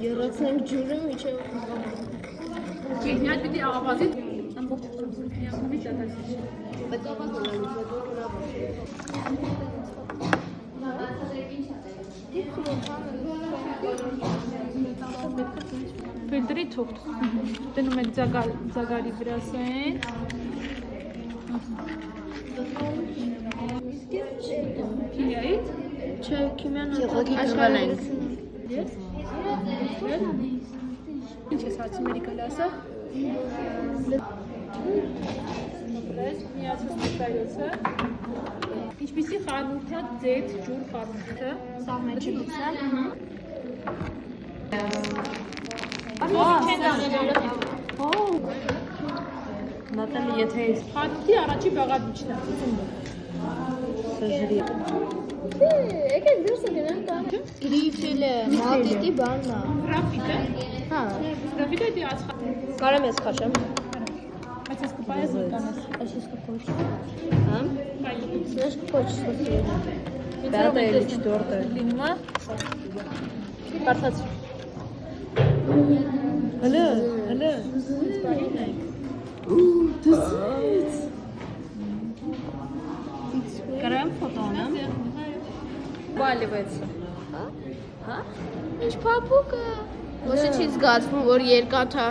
Երացնենք ջուրը միջև Կեհնյալ պիտի աղավազի ամբողջ միանգամի դատասի Ֆիլտրի թուղթ դնում եք ձագարի վրասային Քիմիայից? Չէ, քիմիան Եղակի կղալ ենք Ես? Ինչ ես հարցի մերիկալ ասա? Միացած մետայոցը Ինչպիսի խարմուրդ է ձետ ջուր խարմուրդը? Սա մեջի լուծել Նատալի, եթե ես Խարմուրդի առաջի բաղադրիչն է ծծումբը սժրի Եկեք դուրս գնանք տանը Գրիֆիլը, մատիտի բանն է Գրաֆիտ է? Հա Գրաֆիտ է դի ացխա Կարեմ ես խաշեմ Բայց ես կպայես նկանես Այս ես կպոչ Հա? Ես կպոչ ստացի Պյատը էլի չտորդը Լինում է? Կարթաց Հլը Բարին եք Կարամ ֆոտոնը Բալիվեցը Ինչ պապուկը Ոչը չի զգացվում, որ երկաթ է